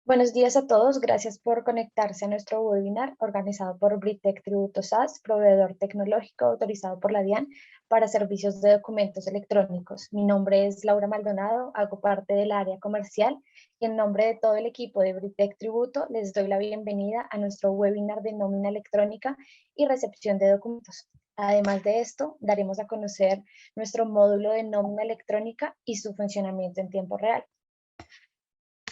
Buenos días a todos, gracias por conectarse a nuestro webinar organizado por Britec Tributo SAS, proveedor tecnológico autorizado por la DIAN para servicios de documentos electrónicos. Mi nombre es Laura Maldonado, hago parte del área comercial y en nombre de todo el equipo de Britec Tributo les doy la bienvenida a nuestro webinar de nómina electrónica y recepción de documentos. Además de esto, daremos a conocer nuestro módulo de nómina electrónica y su funcionamiento en tiempo real.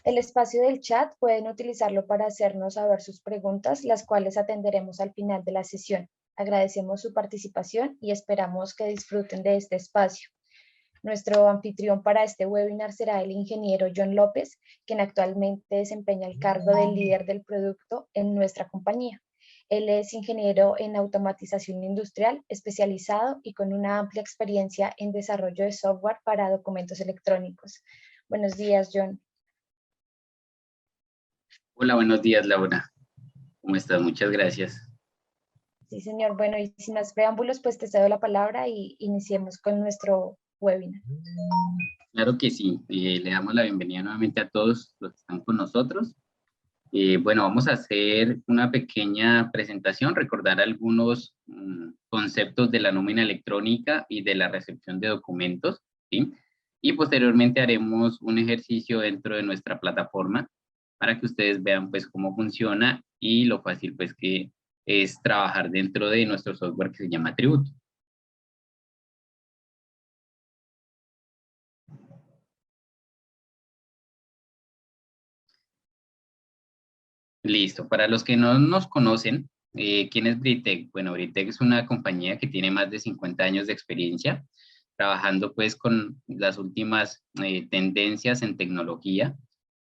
El espacio del chat pueden utilizarlo para hacernos saber sus preguntas, las cuales atenderemos al final de la sesión. Agradecemos su participación y esperamos que disfruten de este espacio. Nuestro anfitrión para este webinar será el ingeniero John López, quien actualmente desempeña el cargo de líder del producto en nuestra compañía. Él es ingeniero en automatización industrial, especializado y con una amplia experiencia en desarrollo de software para documentos electrónicos. Buenos días, John. Hola, buenos días, Laura. ¿Cómo estás? Muchas gracias. Sí, señor. Bueno, y sin más preámbulos, pues te cedo la palabra y iniciemos con nuestro webinar. Claro que sí. Le damos la bienvenida nuevamente a todos los que están con nosotros. Bueno, vamos a hacer una pequeña presentación, recordar algunos conceptos de la nómina electrónica y de la recepción de documentos, ¿sí? Y posteriormente haremos un ejercicio dentro de nuestra plataforma para que ustedes vean pues cómo funciona y lo fácil pues que es trabajar dentro de nuestro software que se llama Tributo. Listo. Para los que no nos conocen, ¿quién es Britec? Bueno, Britec es una compañía que tiene más de 50 años de experiencia trabajando pues con las últimas tendencias en tecnología,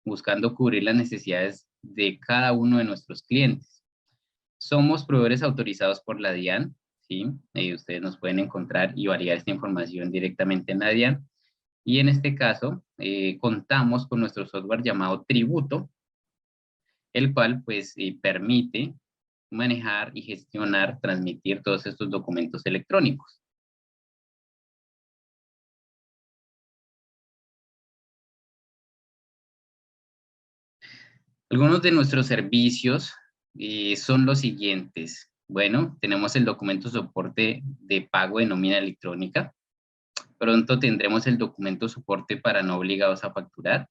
buscando cubrir las necesidades de cada uno de nuestros clientes. Somos proveedores autorizados por la DIAN, ¿sí? Ustedes nos pueden encontrar y validar esta información directamente en la DIAN. Y en este caso, contamos con nuestro software llamado Tributo, el cual pues permite manejar y gestionar, transmitir todos estos documentos electrónicos. Algunos de nuestros servicios son los siguientes. Bueno, tenemos el documento soporte de pago de nómina electrónica. Pronto tendremos el documento soporte para no obligados a facturar.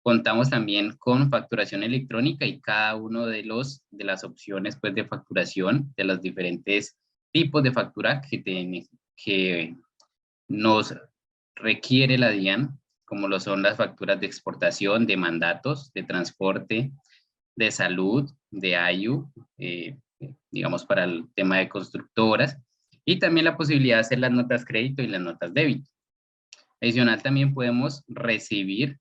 Contamos también con facturación electrónica y cada uno de las opciones pues, de facturación de los diferentes tipos de factura que nos requiere la DIAN, como lo son las facturas de exportación, de mandatos, de transporte, de salud, de IU, digamos para el tema de constructoras, y también la posibilidad de hacer las notas crédito y las notas débito. Adicional, también podemos recibir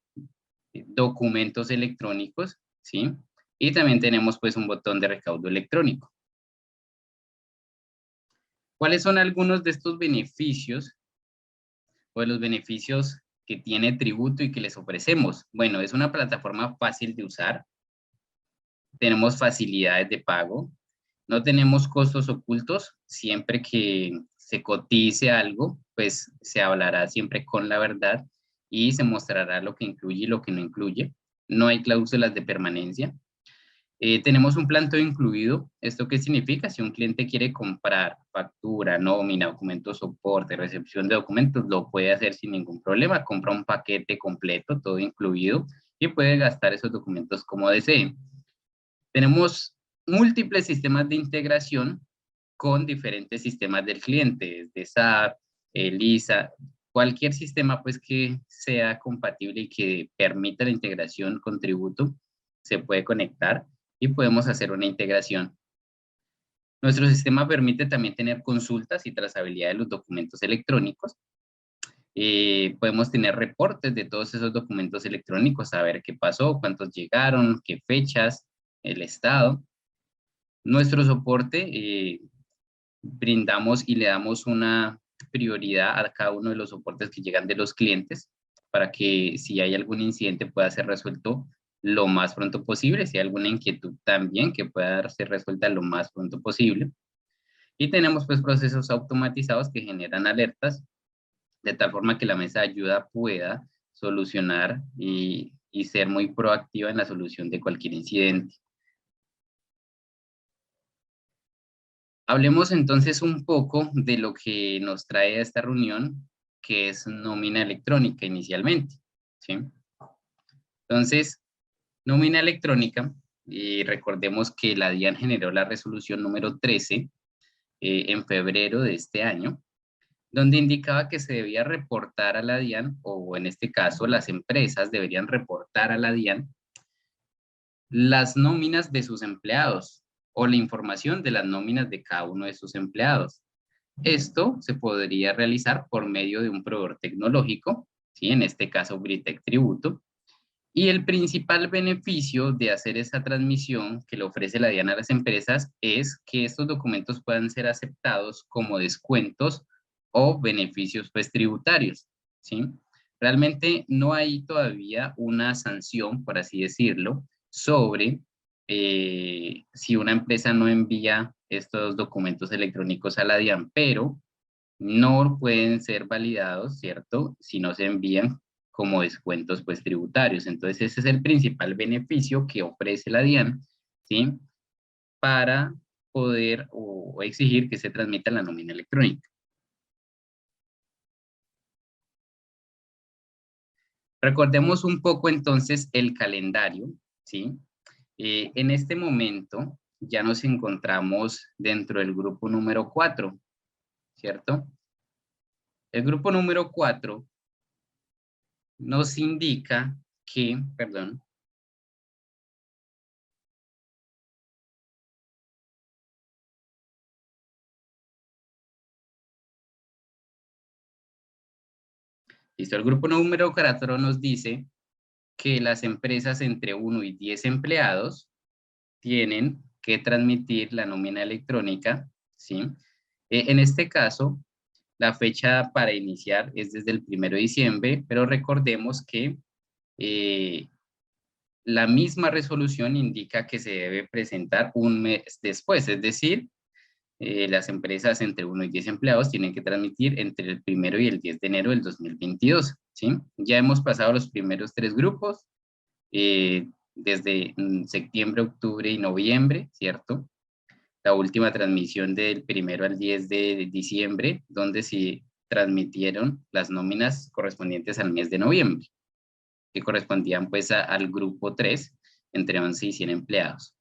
documentos electrónicos, ¿sí? Y también tenemos pues un botón de recaudo electrónico. ¿Cuáles son algunos de estos beneficios o de los beneficios que tiene Tributo y que les ofrecemos? Bueno, es una plataforma fácil de usar, tenemos facilidades de pago, no tenemos costos ocultos, siempre que se cotice algo, pues se hablará siempre con la verdad y se mostrará lo que incluye y lo que no incluye. No hay cláusulas de permanencia. Tenemos un plan todo incluido. ¿Esto qué significa? Si un cliente quiere comprar factura, nómina, documento soporte, recepción de documentos, lo puede hacer sin ningún problema. Compra un paquete completo, todo incluido, y puede gastar esos documentos como desee. Tenemos múltiples sistemas de integración con diferentes sistemas del cliente, desde SAP, Lisa, cualquier sistema pues que sea compatible y que permita la integración con Tributo, se puede conectar y podemos hacer una integración. Nuestro sistema permite también tener consultas y trazabilidad de los documentos electrónicos. Podemos tener reportes de todos esos documentos electrónicos, saber qué pasó, cuántos llegaron, qué fechas, el estado. Nuestro soporte, brindamos y le damos una prioridad a cada uno de los soportes que llegan de los clientes para que si hay algún incidente pueda ser resuelto lo más pronto posible, si hay alguna inquietud también que pueda ser resuelta lo más pronto posible. Y tenemos pues procesos automatizados que generan alertas de tal forma que la mesa de ayuda pueda solucionar y y ser muy proactiva en la solución de cualquier incidente. Hablemos entonces un poco de lo que nos trae a esta reunión, que es nómina electrónica inicialmente, ¿sí? Entonces, nómina electrónica, y recordemos que la DIAN generó la resolución número 13 en febrero de este año, donde indicaba que se debía reportar a la DIAN, o en este caso las empresas deberían reportar a la DIAN las nóminas de sus empleados o la información de las nóminas de cada uno de sus empleados. Esto se podría realizar por medio de un proveedor tecnológico, ¿sí? En este caso Britec Tributo, y el principal beneficio de hacer esa transmisión que le ofrece la DIAN a las empresas es que estos documentos puedan ser aceptados como descuentos o beneficios pues tributarios, ¿sí? Realmente no hay todavía una sanción, por así decirlo, sobre si una empresa no envía estos documentos electrónicos a la DIAN, pero no pueden ser validados, ¿cierto? Si no se envían como descuentos pues tributarios. Entonces ese es el principal beneficio que ofrece la DIAN, ¿sí? Para poder o exigir que se transmita la nómina electrónica. Recordemos un poco entonces el calendario, ¿sí? En este momento ya nos encontramos dentro del grupo número 4, ¿cierto? El grupo número 4 nos indica que, perdón, listo, el grupo número 4 nos dice que las empresas entre 1 y 10 empleados tienen que transmitir la nómina electrónica, ¿sí? En este caso, la fecha para iniciar es desde el 1 de diciembre, pero recordemos que la misma resolución indica que se debe presentar un mes después, es decir, las empresas entre 1 y 10 empleados tienen que transmitir entre el 1 y el 10 de enero del 2022, ¿sí? Ya hemos pasado los primeros 3 grupos, desde septiembre, octubre y noviembre, ¿cierto? La última transmisión del 1 al 10 de diciembre, donde se transmitieron las nóminas correspondientes al mes de noviembre, que correspondían pues al grupo 3, entre 11 y 100 empleados.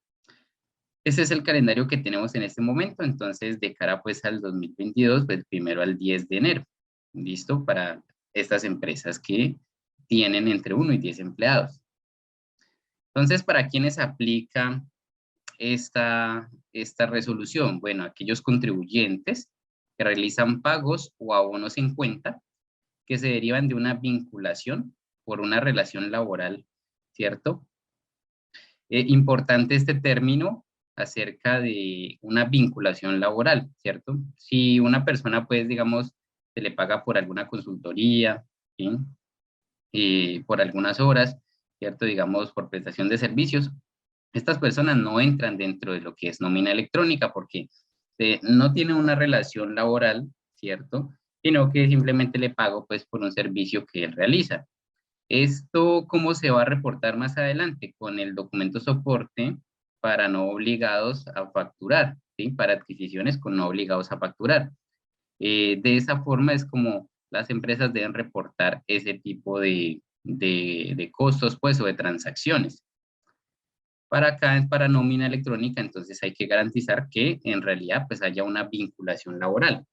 Ese es el calendario que tenemos en este momento, entonces de cara pues al 2022, pues 1 al 10 de enero, ¿listo? Para estas empresas que tienen entre 1 y 10 empleados. Entonces, ¿para quiénes aplica esta resolución? Bueno, aquellos contribuyentes que realizan pagos o abonos en cuenta que se derivan de una vinculación por una relación laboral, ¿cierto? Importante este término acerca de una vinculación laboral, ¿cierto? Si una persona, pues, digamos, se le paga por alguna consultoría, ¿sí? Por algunas horas, ¿cierto? Digamos, por prestación de servicios, estas personas no entran dentro de lo que es nómina electrónica porque no tienen una relación laboral, ¿cierto? Sino que simplemente le pago, pues, por un servicio que él realiza. Esto, ¿cómo se va a reportar más adelante? Con el documento soporte para no obligados a facturar, ¿sí? Para adquisiciones con no obligados a facturar. De esa forma es como las empresas deben reportar ese tipo de costos, pues, o de transacciones. Para acá, para nómina electrónica, entonces hay que garantizar que en realidad pues haya una vinculación laboral.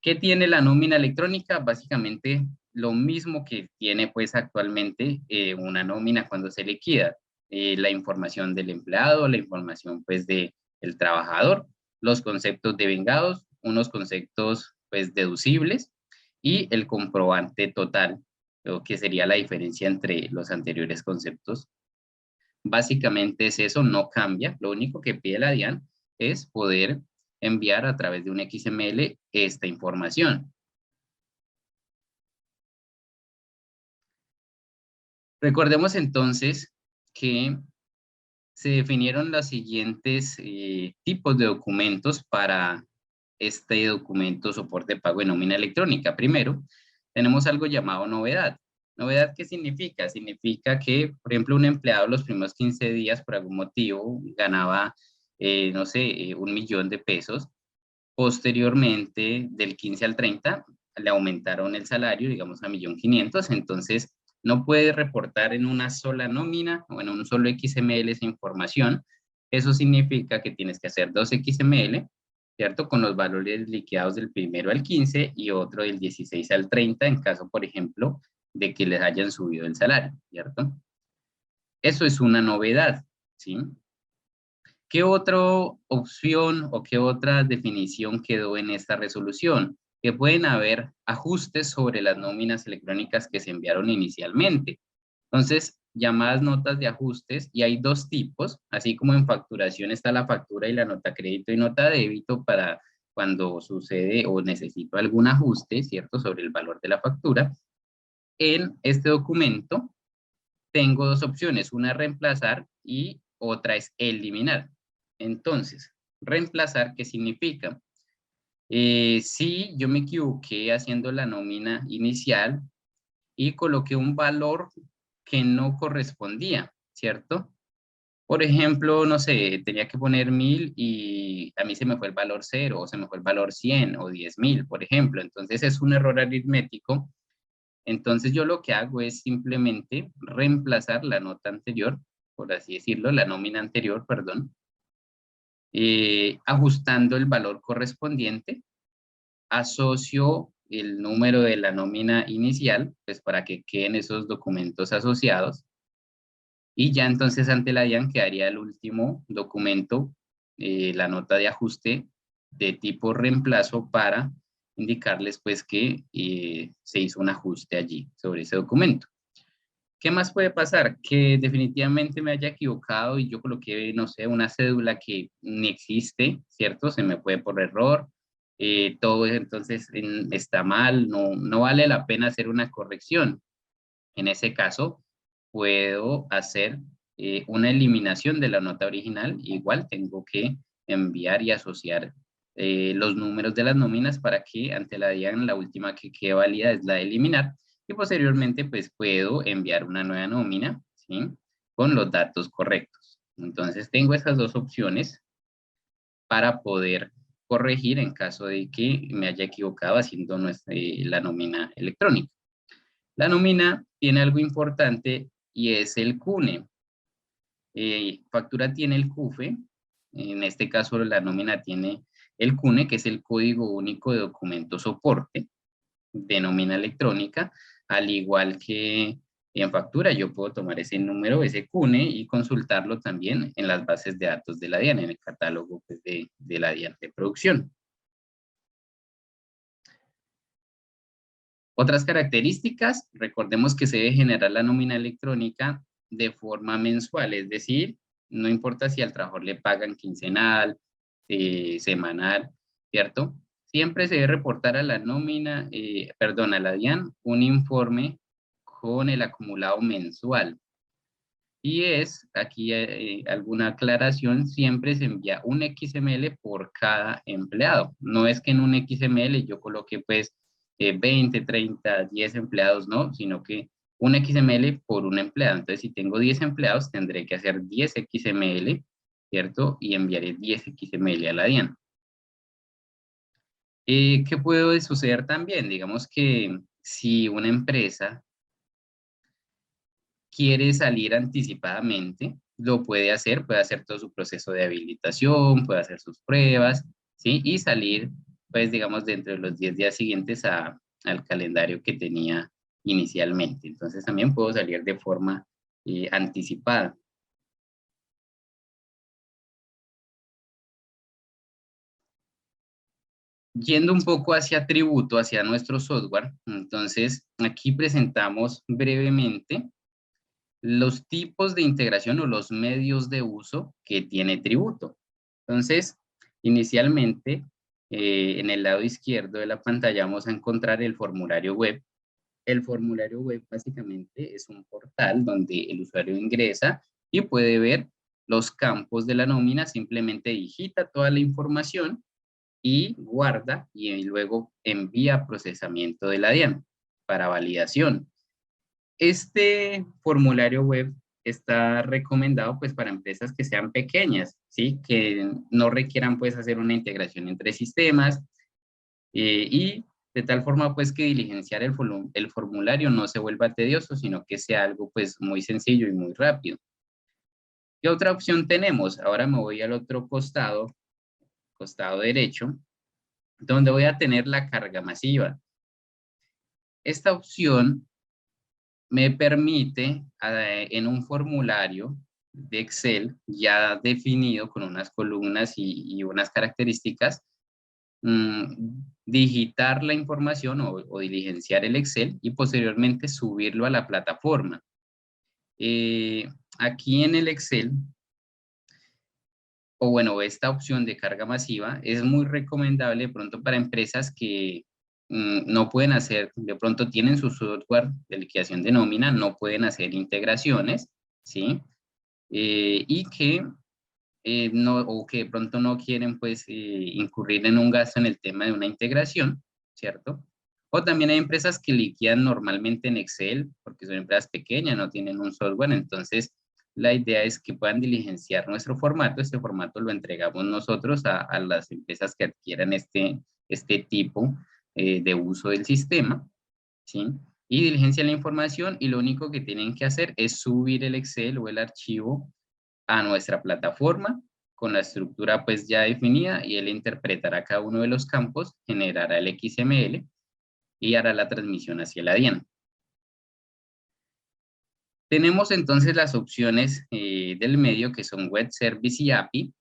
¿Qué tiene la nómina electrónica? Básicamente lo mismo que tiene pues actualmente una nómina cuando se liquida. La información del empleado, la información pues del trabajador, los conceptos de vengados, unos conceptos pues deducibles y el comprobante total, lo que sería la diferencia entre los anteriores conceptos. Básicamente es eso, no cambia. Lo único que pide la DIAN es poder enviar a través de un XML esta información. Recordemos entonces que se definieron los siguientes tipos de documentos para este documento soporte pago de nómina electrónica. Primero, tenemos algo llamado novedad. ¿Novedad qué significa? Significa que, por ejemplo, un empleado los primeros 15 días por algún motivo ganaba, no sé, 1.000.000 de pesos. Posteriormente, del 15 al 30, le aumentaron el salario, digamos, a 1.500.000. Entonces, no puede reportar en una sola nómina o en un solo XML esa información. Eso significa que tienes que hacer 2 XML, ¿cierto? Con los valores liquidados del 1 al 15 y otro del 16 al 30, en caso, por ejemplo, de que les hayan subido el salario, ¿cierto? Eso es una novedad, ¿sí? ¿Qué otra opción o qué otra definición quedó en esta resolución? Que pueden haber ajustes sobre las nóminas electrónicas que se enviaron inicialmente. Entonces, llamadas notas de ajustes, y hay dos tipos, así como en facturación está la factura y la nota crédito y nota débito para cuando sucede o necesito algún ajuste, ¿cierto?, sobre el valor de la factura. En este documento tengo dos opciones, una es reemplazar y otra es eliminar. Entonces, reemplazar, ¿qué significa? Si yo me equivoqué haciendo la nómina inicial y coloqué un valor que no correspondía, ¿cierto? Por ejemplo, no sé, tenía que poner 1.000 y a mí se me fue el valor 0, o se me fue el valor 100 o 10.000, por ejemplo. Entonces es un error aritmético. Entonces yo lo que hago es simplemente reemplazar la nota anterior, por así decirlo, la nómina anterior, perdón, ajustando el valor correspondiente, asocio el número de la nómina inicial, pues para que queden esos documentos asociados, y ya entonces ante la DIAN quedaría el último documento, la nota de ajuste de tipo reemplazo, para indicarles pues que se hizo un ajuste allí sobre ese documento. ¿Qué más puede pasar? Que definitivamente me haya equivocado y yo coloqué, no sé, una cédula que ni existe, ¿cierto? Se me fue por error. Todo entonces está mal, no vale la pena hacer una corrección. En ese caso, puedo hacer una eliminación de la nota original. Igual tengo que enviar y asociar los números de las nóminas para que ante la DIAN la última que quede válida es la de eliminar, y posteriormente pues puedo enviar una nueva nómina, ¿sí?, con los datos correctos. Entonces tengo esas dos opciones para poder corregir en caso de que me haya equivocado haciendo la nómina electrónica. La nómina tiene algo importante y es el CUNE. Factura tiene el CUFE, en este caso la nómina tiene el CUNE, que es el Código Único de Documento Soporte de nómina electrónica, al igual que en factura. Yo puedo tomar ese número, ese CUNE, y consultarlo también en las bases de datos de la DIAN, en el catálogo pues, de la DIAN de producción. Otras características, recordemos que se debe generar la nómina electrónica de forma mensual, es decir, no importa si al trabajador le pagan quincenal, semanal, ¿cierto? Siempre se debe reportar a la nómina, a la DIAN, un informe con el acumulado mensual. Y aquí alguna aclaración, siempre se envía un XML por cada empleado. No es que en un XML yo coloque pues 20, 30, 10 empleados, no, sino que un XML por un empleado. Entonces, si tengo 10 empleados, tendré que hacer 10 XML, ¿cierto? Y enviaré 10 XML a la DIAN. ¿Qué puede suceder también? Digamos que si una empresa quiere salir anticipadamente, lo puede hacer todo su proceso de habilitación, puede hacer sus pruebas, ¿sí? Y salir, pues, digamos, dentro de los 10 días siguientes al calendario que tenía inicialmente. Entonces, también puedo salir de forma anticipada. Yendo un poco hacia tributo, hacia nuestro software, entonces, aquí presentamos brevemente los tipos de integración o los medios de uso que tiene tributo. Entonces, inicialmente, en el lado izquierdo de la pantalla vamos a encontrar el formulario web. El formulario web básicamente es un portal donde el usuario ingresa y puede ver los campos de la nómina, simplemente digita toda la información y guarda, y luego envía procesamiento de la DIAN para validación. Este formulario web está recomendado pues para empresas que sean pequeñas, ¿sí? Que no requieran pues hacer una integración entre sistemas y de tal forma pues que diligenciar el formulario no se vuelva tedioso, sino que sea algo pues muy sencillo y muy rápido. ¿Qué otra opción tenemos? Ahora me voy al otro costado, costado derecho, donde voy a tener la carga masiva. Esta opción me permite en un formulario de Excel ya definido con unas columnas y unas características, digitar la información o diligenciar el Excel y posteriormente subirlo a la plataforma. Aquí en el Excel, o bueno, esta opción de carga masiva es muy recomendable de pronto para empresas que no pueden hacer, de pronto tienen su software de liquidación de nómina, no pueden hacer integraciones, ¿sí? Y que no, o que de pronto no quieren pues incurrir en un gasto en el tema de una integración, ¿cierto? O también hay empresas que liquidan normalmente en Excel, porque son empresas pequeñas, no tienen un software, entonces la idea es que puedan diligenciar nuestro formato. Este formato lo entregamos nosotros a las empresas que adquieran este tipo de uso del sistema, ¿sí? Y diligencian la información y lo único que tienen que hacer es subir el Excel o el archivo a nuestra plataforma con la estructura pues ya definida y él interpretará cada uno de los campos, generará el XML y hará la transmisión hacia la DIAN. Tenemos entonces las opciones del medio que son Web Service y API,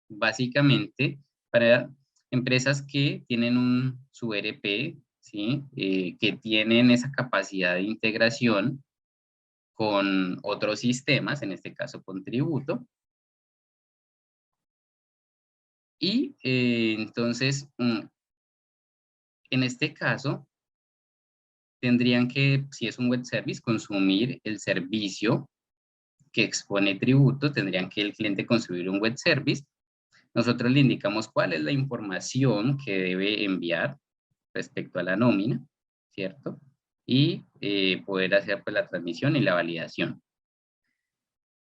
básicamente para empresas que tienen su ERP, ¿sí? Que tienen esa capacidad de integración con otros sistemas, en este caso con Tributo. Y entonces, en este caso, tendrían que, si es un web service, consumir el servicio que expone Tributo, tendrían que el cliente construir un web service. Nosotros le indicamos cuál es la información que debe enviar respecto a la nómina, ¿cierto? Y poder hacer pues, la transmisión y la validación.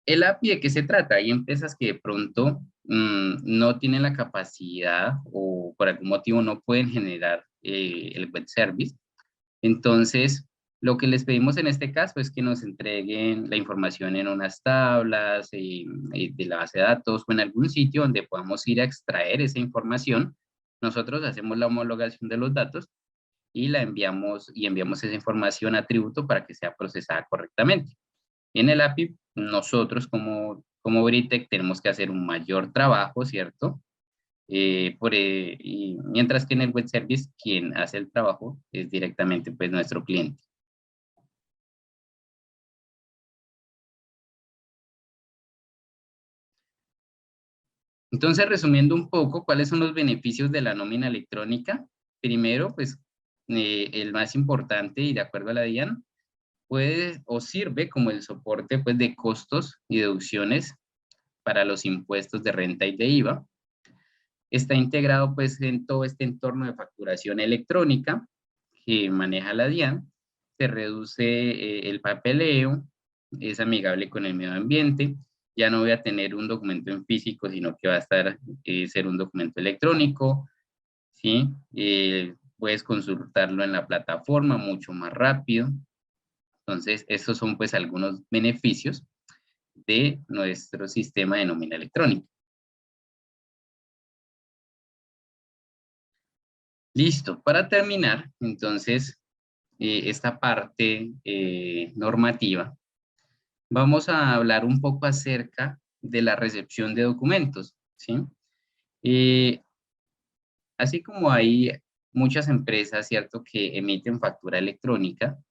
¿El API de qué se trata? Hay empresas que de pronto no tienen la capacidad o por algún motivo no pueden generar el web service. Entonces, lo que les pedimos en este caso es que nos entreguen la información en unas tablas de la base de datos o en algún sitio donde podamos ir a extraer esa información. Nosotros hacemos la homologación de los datos y enviamos esa información a Tributo para que sea procesada correctamente. En el API, nosotros como Britec tenemos que hacer un mayor trabajo, ¿cierto? Y mientras que en el web service quien hace el trabajo es directamente pues nuestro cliente. Entonces, resumiendo un poco, ¿cuáles son los beneficios de la nómina electrónica? Primero, pues el más importante y de acuerdo a la DIAN, puede o sirve como el soporte pues de costos y deducciones para los impuestos de renta y de IVA. Está integrado pues en todo este entorno de facturación electrónica que maneja la DIAN, se reduce el papeleo, es amigable con el medio ambiente, ya no voy a tener un documento en físico, sino que va a ser un documento electrónico, ¿sí? Puedes consultarlo en la plataforma mucho más rápido. Entonces, estos son pues algunos beneficios de nuestro sistema de nómina electrónica. Listo, para terminar, entonces, esta parte normativa, vamos a hablar un poco acerca de la recepción de documentos, ¿sí? Así como hay muchas empresas, ¿cierto?, que emiten factura electrónica,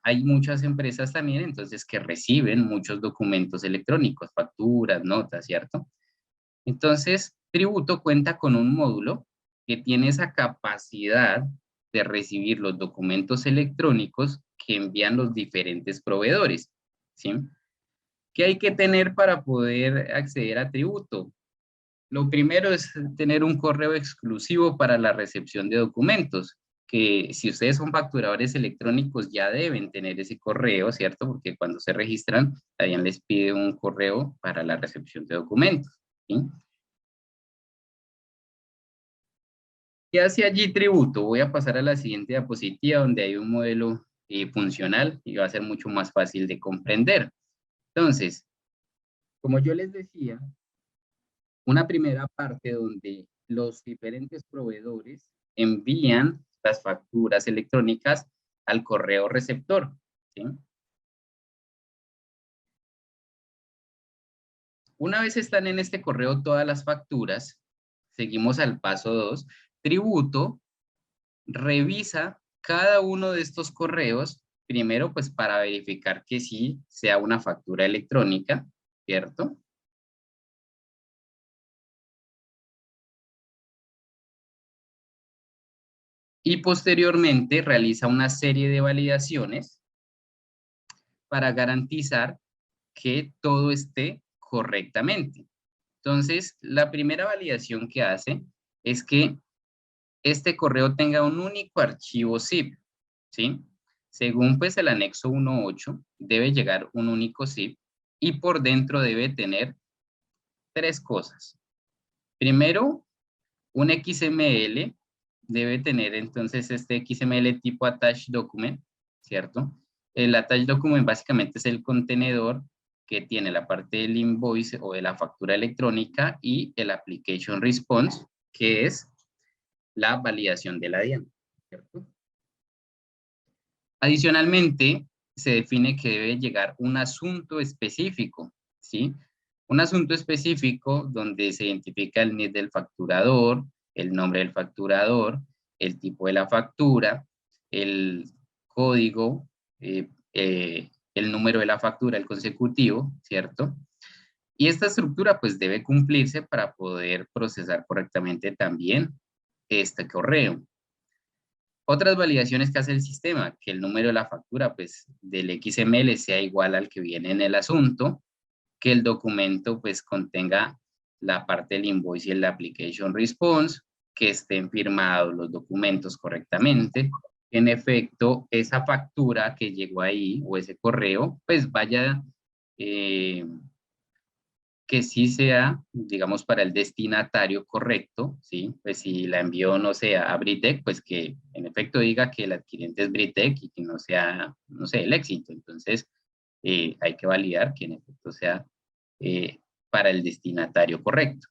hay muchas empresas también, entonces, que reciben muchos documentos electrónicos, facturas, notas, ¿cierto? Entonces, Tributo cuenta con un módulo que tiene esa capacidad de recibir los documentos electrónicos que envían los diferentes proveedores, ¿sí? ¿Qué hay que tener para poder acceder a Tributo? Lo primero es tener un correo exclusivo para la recepción de documentos. que si ustedes son facturadores electrónicos ya deben tener ese correo, ¿cierto? Porque cuando se registran, también les pide un correo para la recepción de documentos, ¿sí? ¿Qué hace allí Tributo? Voy a pasar a la siguiente diapositiva donde hay un modelo funcional y va a ser mucho más fácil de comprender. Entonces, como yo les decía, una primera parte donde los diferentes proveedores envían las facturas electrónicas al correo receptor, ¿sí? Una vez están en este correo todas las facturas, seguimos al paso 2. Tributo revisa cada uno de estos correos, primero pues para verificar que sí sea una factura electrónica, ¿cierto? Y posteriormente realiza una serie de validaciones para garantizar que todo esté correctamente. Entonces, la primera validación que hace es que este correo tenga un único archivo zip, ¿sí? Según pues el anexo 1.8, debe llegar un único zip y por dentro debe tener tres cosas. Primero, un XML, debe tener entonces este XML tipo attached document, ¿cierto? El attached document básicamente es el contenedor que tiene la parte del invoice o de la factura electrónica y el application response, que es la validación de la DIAN, ¿cierto? Adicionalmente, se define que debe llegar un asunto específico, ¿sí? Un asunto específico donde se identifica el NID del facturador, el nombre del facturador, el tipo de la factura, el código, el número de la factura, el consecutivo, ¿cierto? Y esta estructura pues debe cumplirse para poder procesar correctamente también este correo. Otras validaciones que hace el sistema, que el número de la factura pues, del XML sea igual al que viene en el asunto, que el documento pues contenga la parte del invoice y el application response, que estén firmados los documentos correctamente, que en efecto esa factura que llegó ahí o ese correo pues vaya que sí sea, digamos, para el destinatario correcto, ¿sí? Pues si la envió, no sé, a Britec, pues que en efecto diga que el adquiriente es Britec y que no sea, no sé, el éxito. Entonces, hay que validar que en efecto sea para el destinatario correcto.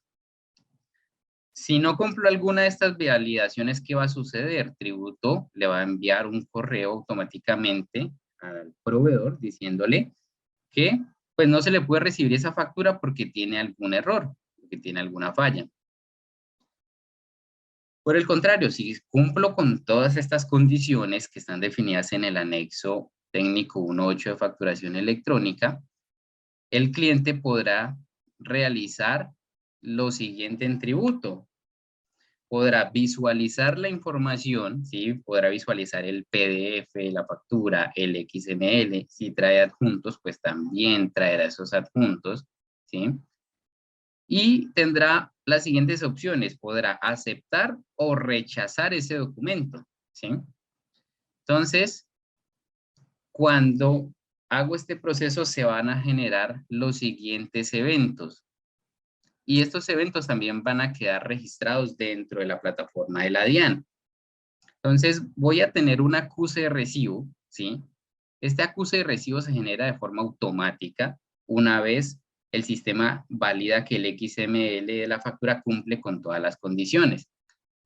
Si no cumplo alguna de estas validaciones, ¿qué va a suceder? Tributo le va a enviar un correo automáticamente al proveedor diciéndole que pues no se le puede recibir esa factura porque tiene algún error, porque tiene alguna falla. Por el contrario, si cumplo con todas estas condiciones que están definidas en el anexo técnico 1.8 de facturación electrónica, el cliente podrá realizar lo siguiente en Tributo. Podrá visualizar la información, ¿sí? Podrá visualizar el PDF, la factura, el XML. Si trae adjuntos, pues también traerá esos adjuntos, ¿sí? Y tendrá las siguientes opciones. Podrá aceptar o rechazar ese documento, ¿sí? Entonces, cuando hago este proceso, se van a generar los siguientes eventos. Y estos eventos también van a quedar registrados dentro de la plataforma de la DIAN. Entonces, voy a tener un acuse de recibo, ¿sí? Este acuse de recibo se genera de forma automática una vez el sistema valida que el XML de la factura cumple con todas las condiciones.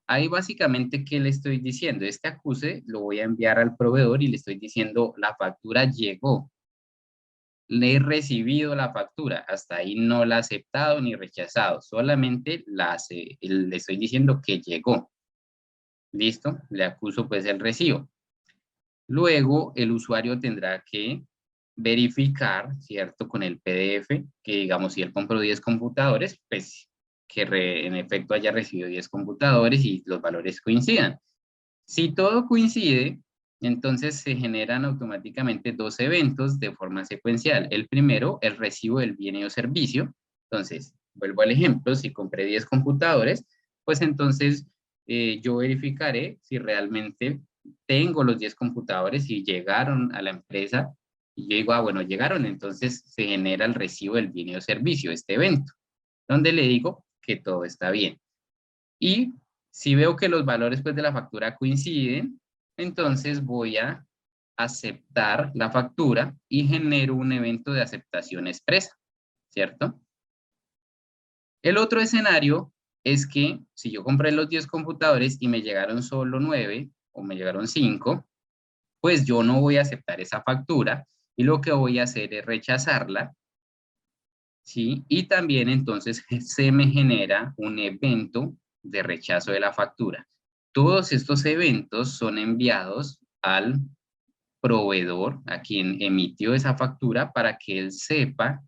Ahí básicamente, ¿qué le estoy diciendo? Este acuse lo voy a enviar al proveedor y le estoy diciendo, la factura llegó. Le he recibido la factura, hasta ahí no la he aceptado ni rechazado, solamente le estoy diciendo que llegó. ¿Listo? Le acuso pues el recibo. Luego el usuario tendrá que verificar, ¿cierto? Con el PDF, que digamos si él compró 10 computadores, pues que en efecto haya recibido 10 computadores y los valores coincidan. Si todo coincide, entonces se generan automáticamente dos eventos de forma secuencial. El primero, el recibo del bien o servicio. Entonces, vuelvo al ejemplo, si compré 10 computadores, pues entonces yo verificaré si realmente tengo los 10 computadores y llegaron a la empresa. Y yo digo, ah, bueno, llegaron, entonces se genera el recibo del bien o servicio, este evento, donde le digo que todo está bien. Y si veo que los valores pues, de la factura coinciden, entonces voy a aceptar la factura y genero un evento de aceptación expresa, ¿cierto? El otro escenario es que si yo compré los 10 computadores y me llegaron solo 9 o me llegaron 5, pues yo no voy a aceptar esa factura y lo que voy a hacer es rechazarla, ¿sí? Y también entonces se me genera un evento de rechazo de la factura. Todos estos eventos son enviados al proveedor, a quien emitió esa factura, para que él sepa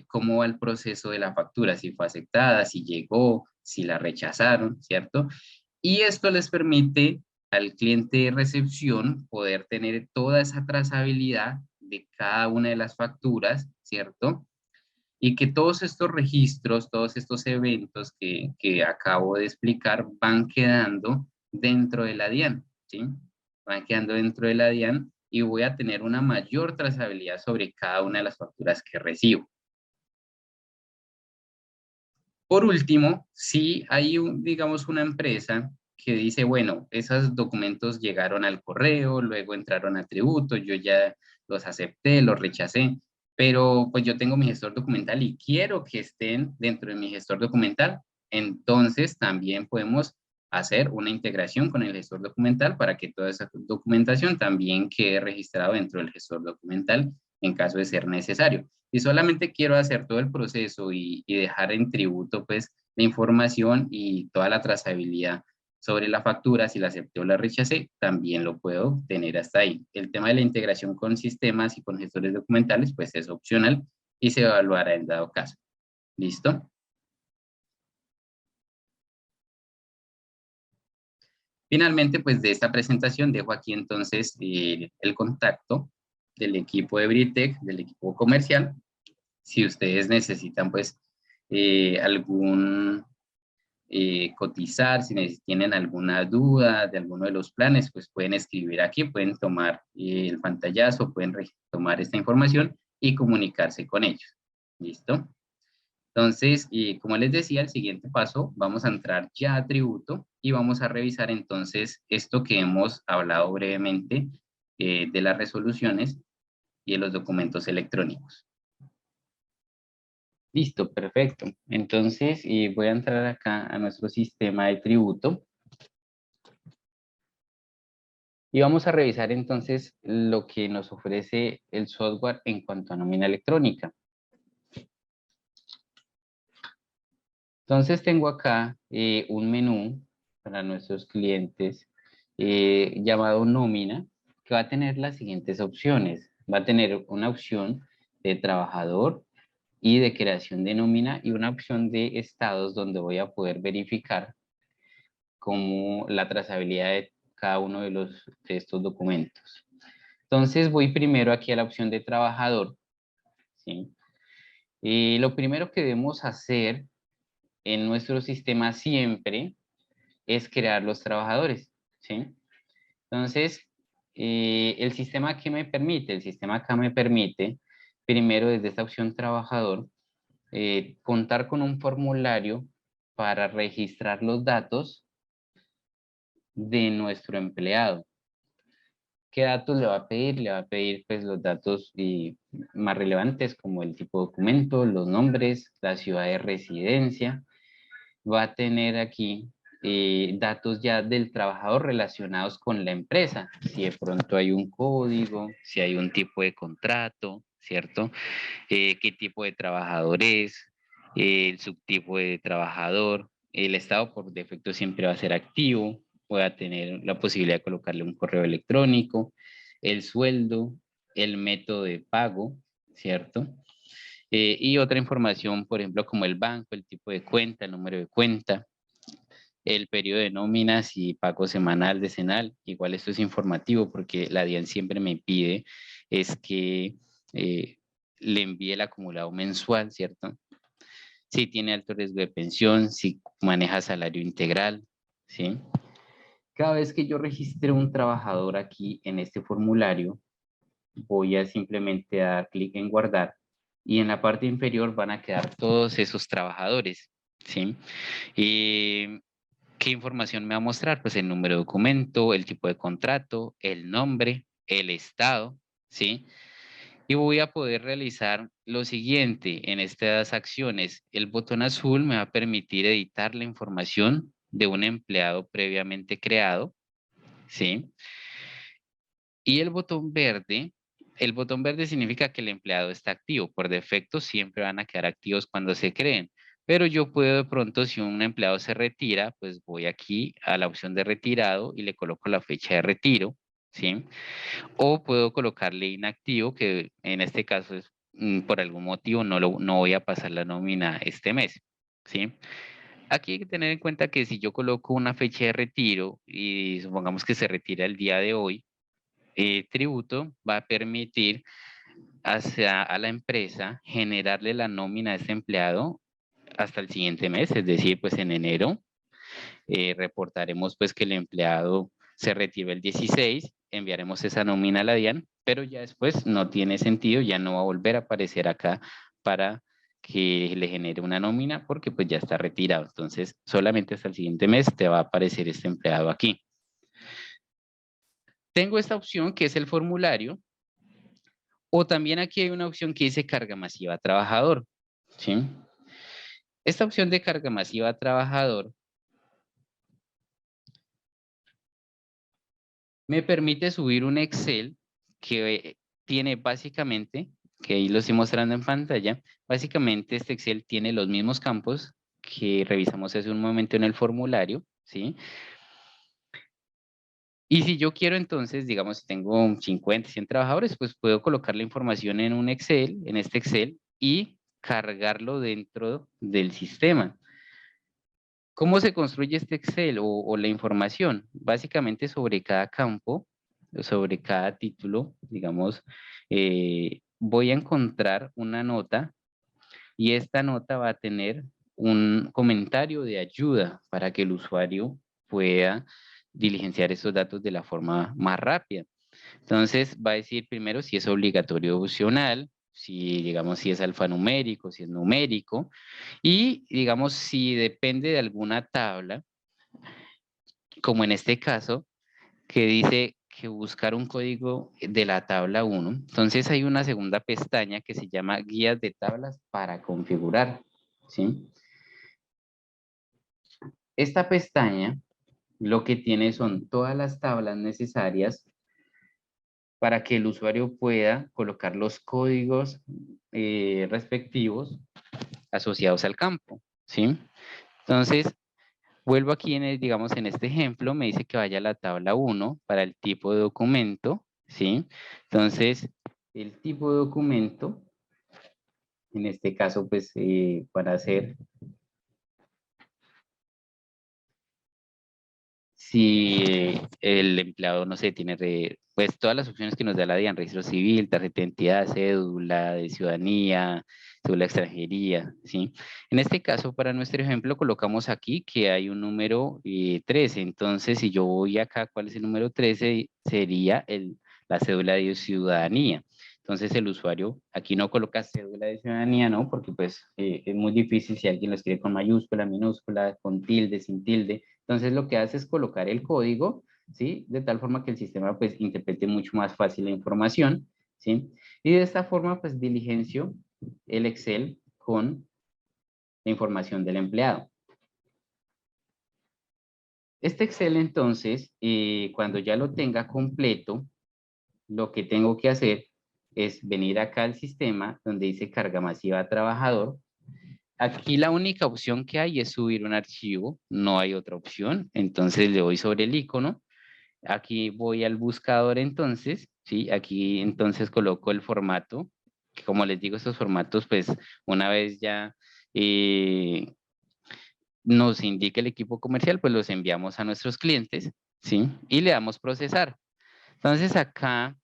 cómo va el proceso de la factura, si fue aceptada, si llegó, si la rechazaron, ¿cierto? Y esto les permite al cliente de recepción poder tener toda esa trazabilidad de cada una de las facturas, ¿cierto? Y que todos estos registros, todos estos eventos que acabo de explicar van quedando dentro de la DIAN, ¿sí? Van quedando dentro de la DIAN y voy a tener una mayor trazabilidad sobre cada una de las facturas que recibo. Por último, si hay, digamos, una empresa que dice, bueno, esos documentos llegaron al correo, luego entraron a tributo, yo ya los acepté, los rechacé, pero pues yo tengo mi gestor documental y quiero que estén dentro de mi gestor documental, entonces también podemos hacer una integración con el gestor documental para que toda esa documentación también quede registrada dentro del gestor documental en caso de ser necesario. Si solamente quiero hacer todo el proceso y dejar en tributo pues la información y toda la trazabilidad sobre la factura, si la acepté o la rechacé, también lo puedo tener hasta ahí. El tema de la integración con sistemas y con gestores documentales pues es opcional y se evaluará en dado caso. ¿Listo? Finalmente, pues de esta presentación dejo aquí entonces el contacto del equipo de Britec, del equipo comercial. Si ustedes necesitan pues algún cotizar, si tienen alguna duda de alguno de los planes, pues pueden escribir aquí, pueden tomar el pantallazo, pueden tomar esta información y comunicarse con ellos. ¿Listo? Entonces, como les decía, el siguiente paso, vamos a entrar ya a tributo y vamos a revisar entonces esto que hemos hablado brevemente de las resoluciones y de los documentos electrónicos. Listo, perfecto. Entonces, voy a entrar acá a nuestro sistema de tributo. Y vamos a revisar entonces lo que nos ofrece el software en cuanto a nómina electrónica. Entonces tengo acá un menú para nuestros clientes llamado nómina, que va a tener las siguientes opciones. Va a tener una opción de trabajador y de creación de nómina y una opción de estados donde voy a poder verificar como la trazabilidad de cada uno de estos documentos. Entonces voy primero aquí a la opción de trabajador, ¿sí? Y lo primero que debemos hacer en nuestro sistema siempre es crear los trabajadores, ¿sí? Entonces, el sistema que me permite, el sistema acá me permite, primero desde esta opción trabajador, contar con un formulario para registrar los datos de nuestro empleado. ¿Qué datos le va a pedir? Le va a pedir pues los datos más relevantes como el tipo de documento, los nombres, la ciudad de residencia. Va a tener aquí datos ya del trabajador relacionados con la empresa. Si de pronto hay un código, si hay un tipo de contrato, ¿cierto? Qué tipo de trabajador es, el subtipo de trabajador. El estado por defecto siempre va a ser activo. Voy a tener la posibilidad de colocarle un correo electrónico, el sueldo, el método de pago, ¿cierto? Y otra información, por ejemplo, como el banco, el tipo de cuenta, el número de cuenta, el periodo de nóminas y pago semanal, decenal. Igual esto es informativo porque la DIAN siempre me pide es que le envíe el acumulado mensual, ¿cierto? si tiene alto riesgo de pensión, si maneja salario integral, ¿sí? Cada vez que yo registre un trabajador aquí en este formulario, voy a simplemente dar clic en guardar y en la parte inferior van a quedar todos esos trabajadores, ¿sí? Y ¿qué información me va a mostrar? Pues el número de documento, el tipo de contrato, el nombre, el estado, ¿sí? Y voy a poder realizar lo siguiente en estas acciones. El botón azul me va a permitir editar la información de un empleado previamente creado, ¿sí? Y el botón verde significa que el empleado está activo. Por defecto siempre van a quedar activos cuando se creen. Pero yo puedo de pronto, si un empleado se retira, pues voy aquí a la opción de retirado y le coloco la fecha de retiro, ¿sí? O puedo colocarle inactivo, que en este caso es por algún motivo no voy a pasar la nómina este mes, ¿sí? Aquí hay que tener en cuenta que si yo coloco una fecha de retiro y supongamos que se retira el día de hoy, tributo va a permitir a la empresa generarle la nómina a ese empleado hasta el siguiente mes, es decir, pues en enero reportaremos pues que el empleado se retiró el 16, enviaremos esa nómina a la DIAN, pero ya después no tiene sentido, ya no va a volver a aparecer acá para que le genere una nómina porque pues ya está retirado. Entonces, solamente hasta el siguiente mes te va a aparecer este empleado aquí. Tengo esta opción que es el formulario, o también aquí hay una opción que dice carga masiva a trabajador, ¿sí? Esta opción de carga masiva a trabajador me permite subir un Excel que tiene básicamente, que ahí lo estoy mostrando en pantalla, básicamente este Excel tiene los mismos campos que revisamos hace un momento en el formulario, ¿sí? Y si yo quiero entonces, digamos, si tengo 50, 100 trabajadores, pues puedo colocar la información en un Excel, en este Excel, y cargarlo dentro del sistema. ¿Cómo se construye este Excel o la información? Básicamente sobre cada campo, sobre cada título, digamos, voy a encontrar una nota y esta nota va a tener un comentario de ayuda para que el usuario pueda diligenciar estos datos de la forma más rápida. Entonces va a decir primero si es obligatorio o opcional, si digamos si es alfanumérico, si es numérico, y digamos si depende de alguna tabla, como en este caso, que dice que buscar un código de la tabla 1. Entonces hay una segunda pestaña que se llama guías de tablas para configurar, ¿sí? Esta pestaña lo que tiene son todas las tablas necesarias para que el usuario pueda colocar los códigos respectivos asociados al campo, ¿sí? Entonces, vuelvo aquí, digamos, en este ejemplo, me dice que vaya a la tabla 1 para el tipo de documento, ¿sí? Entonces, el tipo de documento, en este caso, pues, para hacer, si el empleado, no sé, tiene, pues, todas las opciones que nos da la DIAN, registro civil, tarjeta de identidad, cédula de ciudadanía, cédula de extranjería, ¿sí? En este caso, para nuestro ejemplo, colocamos aquí que hay un número 13. Entonces, si yo voy acá, ¿cuál es el número 13? Sería la cédula de ciudadanía. Entonces, el usuario aquí no coloca cédula de ciudadanía, ¿no? Porque pues es muy difícil si alguien lo escribe con mayúscula, minúscula, con tilde, sin tilde. Entonces, lo que hace es colocar el código, ¿sí? De tal forma que el sistema pues interprete mucho más fácil la información, ¿sí? Y de esta forma pues diligencio el Excel con la información del empleado. Este Excel entonces, cuando ya lo tenga completo, lo que tengo que hacer es venir acá al sistema donde dice carga masiva a trabajador. Aquí la única opción que hay es subir un archivo, no hay otra opción. Entonces le doy sobre el icono. Aquí voy al buscador entonces, ¿sí? Aquí entonces coloco el formato. Como les digo, estos formatos, pues una vez ya nos indica el equipo comercial, pues los enviamos a nuestros clientes, ¿sí? Y le damos procesar. Entonces acá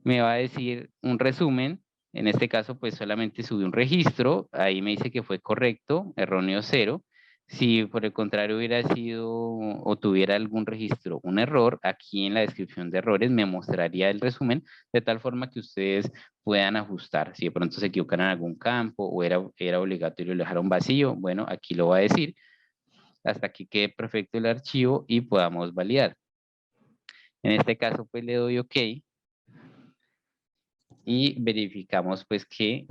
me va a decir un resumen En este caso, pues solamente subí un registro, ahí me dice que fue correcto, erróneo 0. Si por el contrario hubiera sido o tuviera algún registro, un error, aquí en la descripción de errores me mostraría el resumen de tal forma que ustedes puedan ajustar. Si de pronto se equivocaron en algún campo o era obligatorio dejar un vacío, bueno, aquí lo va a decir hasta que quede perfecto el archivo y podamos validar. En este caso, pues le doy OK y verificamos pues que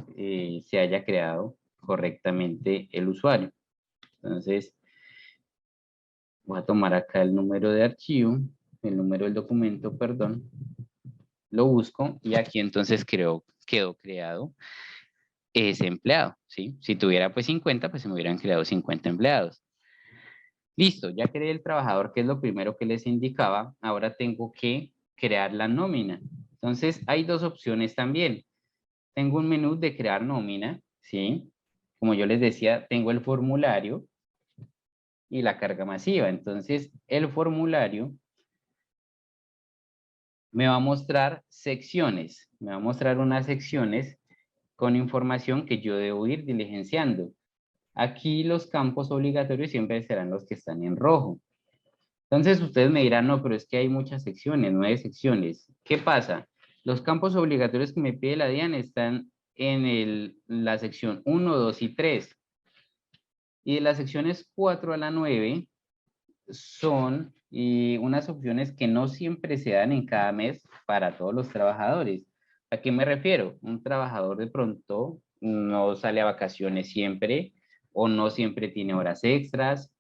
se haya creado correctamente el usuario. Entonces, voy a tomar acá el número de archivo, el número del documento, perdón, lo busco y aquí entonces quedó creado ese empleado, ¿sí? Si tuviera pues 50, pues se me hubieran creado 50 empleados. Listo, ya creé el trabajador, que es lo primero que les indicaba. Ahora tengo que crear la nómina. Entonces, hay dos opciones también. Tengo un menú de crear nómina, ¿sí? Como yo les decía, tengo el formulario y la carga masiva. Entonces, el formulario me va a mostrar secciones. Me va a mostrar unas secciones con información que yo debo ir diligenciando. Aquí los campos obligatorios siempre serán los que están en rojo. Entonces ustedes me dirán, no, pero es que hay muchas secciones, 9 secciones. ¿Qué pasa? Los campos obligatorios que me pide la DIAN están en la sección 1, 2 y 3. Y de las secciones 4 a la 9 son unas opciones que no siempre se dan en cada mes para todos los trabajadores. ¿A qué me refiero? Un trabajador de pronto no sale a vacaciones siempre o no siempre tiene horas extras,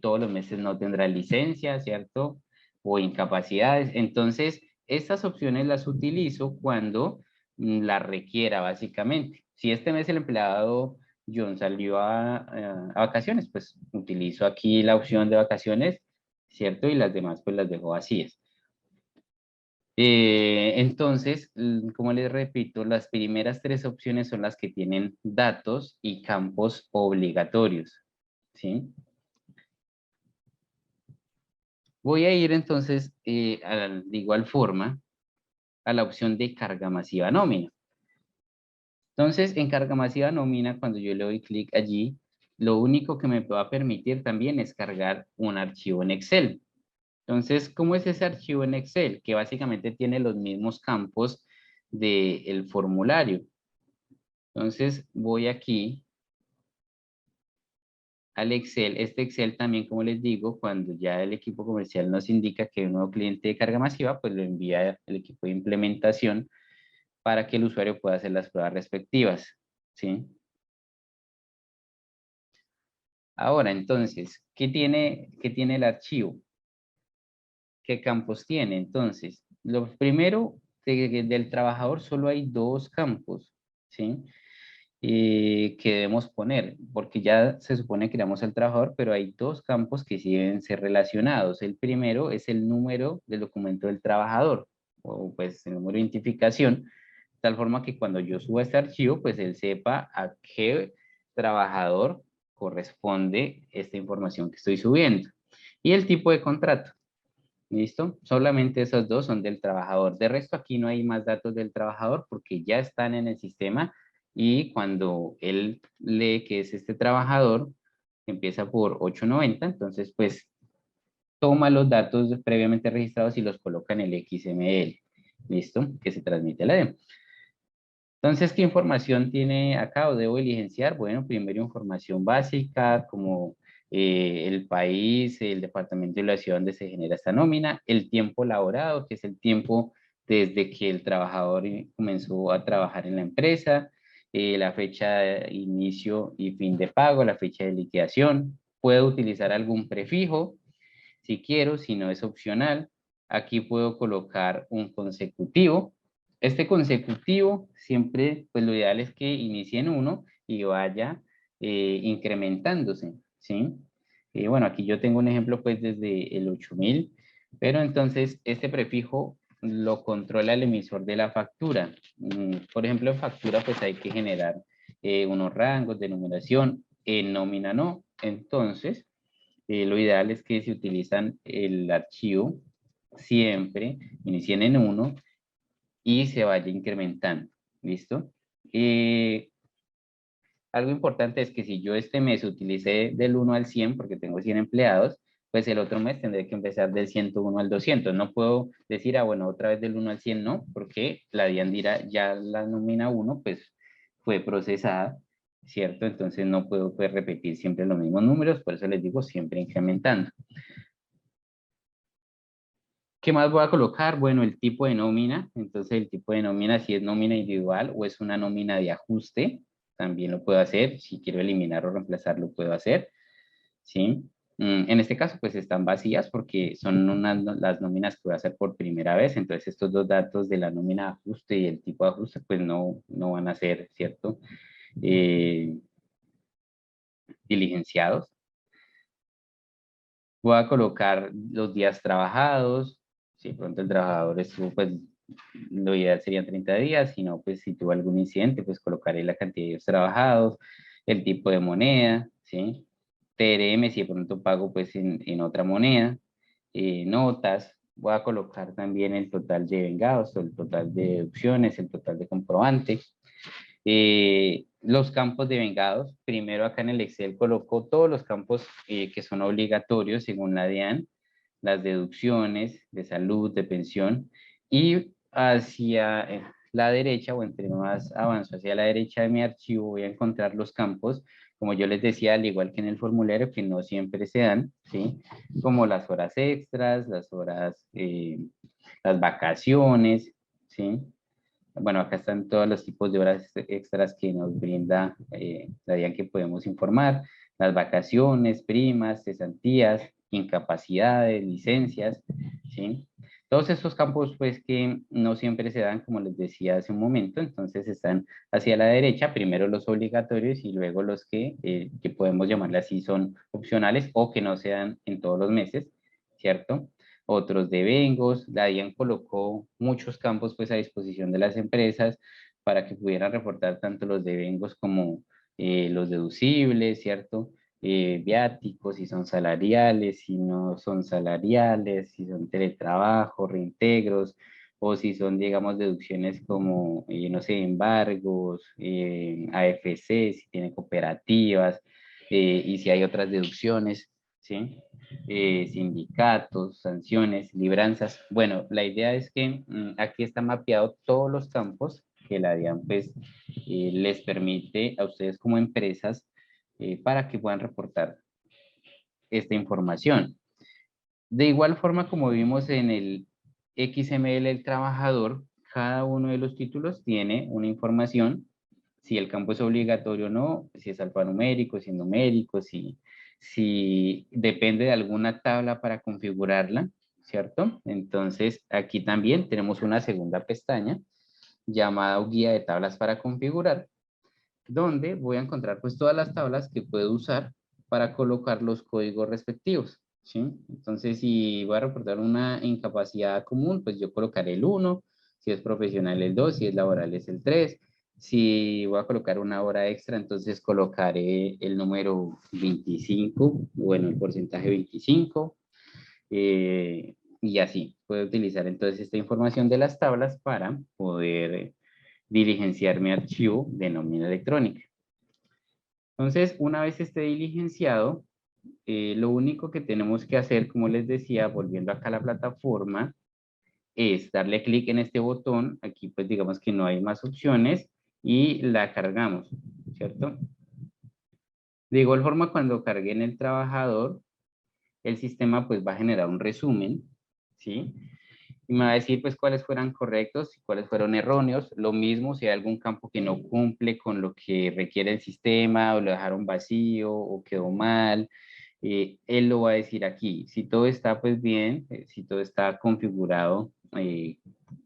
todos los meses no tendrá licencia, ¿cierto? O incapacidades. Entonces, estas opciones las utilizo cuando las requiera, básicamente. Si este mes el empleado John salió a vacaciones, pues utilizo aquí la opción de vacaciones, ¿cierto? Y las demás pues las dejo vacías. Entonces, como les repito, las primeras 3 opciones son las que tienen datos y campos obligatorios, ¿sí? Voy a ir entonces, de igual forma, a la opción de carga masiva nómina. Entonces, en carga masiva nómina, cuando yo le doy clic allí, lo único que me va a permitir también es cargar un archivo en Excel. Entonces, ¿cómo es ese archivo en Excel? Que básicamente tiene los mismos campos del formulario. Entonces, voy aquí al Excel. Este Excel también, como les digo, cuando ya el equipo comercial nos indica que hay un nuevo cliente de carga masiva, pues lo envía el equipo de implementación para que el usuario pueda hacer las pruebas respectivas, ¿sí? Ahora, entonces, ¿qué tiene el archivo? ¿Qué campos tiene? Entonces, lo primero, del trabajador solo hay 2 campos, ¿sí? Que debemos poner, porque ya se supone que creamos el trabajador, pero hay 2 campos que sí deben ser relacionados. El primero es el número del documento del trabajador, o pues el número de identificación, de tal forma que cuando yo suba este archivo, pues él sepa a qué trabajador corresponde esta información que estoy subiendo. Y el tipo de contrato. ¿Listo? Solamente esos 2 son del trabajador. De resto, aquí no hay más datos del trabajador porque ya están en el sistema y cuando él lee que es este trabajador, empieza por 890, entonces pues toma los datos previamente registrados y los coloca en el XML. ¿Listo? Que se transmite a la DEM. Entonces, ¿qué información tiene acá o debo diligenciar? Bueno, primero información básica como el país, el departamento y la ciudad donde se genera esta nómina, el tiempo laborado, que es el tiempo desde que el trabajador comenzó a trabajar en la empresa, la fecha de inicio y fin de pago, la fecha de liquidación. Puedo utilizar algún prefijo si quiero, si no es opcional. Aquí puedo colocar un consecutivo. Este consecutivo siempre, pues lo ideal es que inicie en 1 y vaya incrementándose, ¿sí? Bueno, aquí yo tengo un ejemplo pues desde el 8000, pero entonces este prefijo lo controla el emisor de la factura. Por ejemplo, en factura pues hay que generar unos rangos de numeración, en nómina no. Entonces, lo ideal es que se utilizan el archivo siempre, inicien en 1 y se vaya incrementando. ¿Listo? Algo importante es que si yo este mes utilicé del 1 al 100, porque tengo 100 empleados, pues el otro mes tendré que empezar del 101 al 200. No puedo decir, bueno, otra vez del 1 al 100, no, porque la DIAN dirá, ya la nómina 1, pues fue procesada, ¿cierto? Entonces no puedo pues, repetir siempre los mismos números, por eso les digo siempre incrementando. ¿Qué más voy a colocar? Bueno, el tipo de nómina. Entonces, el tipo de nómina, si es nómina individual o es una nómina de ajuste, también lo puedo hacer. Si quiero eliminar o reemplazar, lo puedo hacer. ¿Sí? En este caso, pues están vacías porque son las nóminas que voy a hacer por primera vez. Entonces, estos dos datos de la nómina de ajuste y el tipo de ajuste, pues no van a ser, ¿cierto? Diligenciados. Voy a colocar los días trabajados. Si de pronto el trabajador estuvo, pues lo ideal serían 30 días. Si no, pues si tuvo algún incidente, pues colocaré la cantidad de días trabajados, el tipo de moneda, ¿sí? TRM, si de pronto pago pues en otra moneda. Notas. Voy a colocar también el total de vengados, el total de deducciones, el total de comprobante. Los campos de vengados, primero acá en el Excel coloco todos los campos que son obligatorios según la DIAN, las deducciones de salud, de pensión, y hacia la derecha, o entre más avanzo hacia la derecha de mi archivo, voy a encontrar los campos, como yo les decía, al igual que en el formulario, que no siempre se dan, ¿sí? Como las horas extras, las horas, las vacaciones, ¿sí? Bueno, acá están todos los tipos de horas extras que nos brinda la DIAN que podemos informar, las vacaciones, primas, cesantías, incapacidades, licencias, ¿sí? Todos estos campos, pues, que no siempre se dan, como les decía hace un momento, entonces están hacia la derecha, primero los obligatorios y luego los que podemos llamarle así son opcionales o que no se dan en todos los meses, ¿cierto? Otros devengos. La DIAN colocó muchos campos pues, a disposición de las empresas para que pudieran reportar tanto los devengos como los deducibles, ¿cierto? Viáticos, si son salariales, si no son salariales, si son teletrabajo, reintegros, o si son, digamos, deducciones como, no sé, embargos, AFC, si tiene cooperativas, y si hay otras deducciones, ¿sí? Sindicatos, sanciones, libranzas. Bueno, la idea es que aquí está mapeado todos los campos que la DIAN pues, les permite a ustedes como empresas para que puedan reportar esta información. De igual forma, como vimos en el XML del trabajador, cada uno de los títulos tiene una información, si el campo es obligatorio o no, si es alfanumérico, si es numérico, si depende de alguna tabla para configurarla, ¿cierto? Entonces, aquí también tenemos una segunda pestaña llamada guía de tablas para configurar, donde voy a encontrar pues todas las tablas que puedo usar para colocar los códigos respectivos, ¿sí? Entonces, si voy a reportar una incapacidad común, pues yo colocaré el 1, si es profesional el 2, si es laboral es el 3, si voy a colocar una hora extra, entonces colocaré el número 25, bueno, el porcentaje 25, y así. Puedo utilizar entonces esta información de las tablas para poder diligenciar mi archivo de nómina electrónica. Entonces, una vez esté diligenciado, lo único que tenemos que hacer, como les decía, volviendo acá a la plataforma, es darle clic en este botón. Aquí pues digamos que no hay más opciones y la cargamos, ¿cierto? De igual forma, cuando cargue en el trabajador, el sistema pues va a generar un resumen, ¿sí? Y me va a decir pues cuáles fueran correctos y cuáles fueron erróneos. Lo mismo si hay algún campo que no cumple con lo que requiere el sistema o lo dejaron vacío o quedó mal, él lo va a decir aquí. Si todo está pues bien, si todo está configurado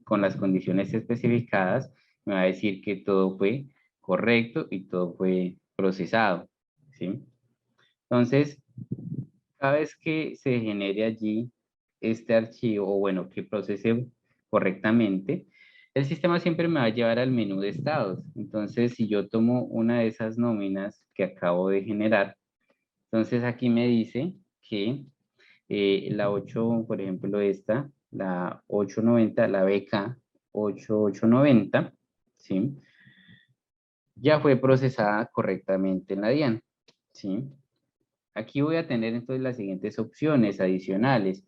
con las condiciones especificadas, me va a decir que todo fue correcto y todo fue procesado, ¿sí? Entonces, cada vez que se genere allí este archivo, o bueno, que procese correctamente, el sistema siempre me va a llevar al menú de estados. Entonces, si yo tomo una de esas nóminas que acabo de generar, entonces aquí me dice que la 8, por ejemplo, esta, la 890, la BK 8890, ¿sí? ya fue procesada correctamente en la DIAN, ¿sí? Aquí voy a tener entonces las siguientes opciones adicionales.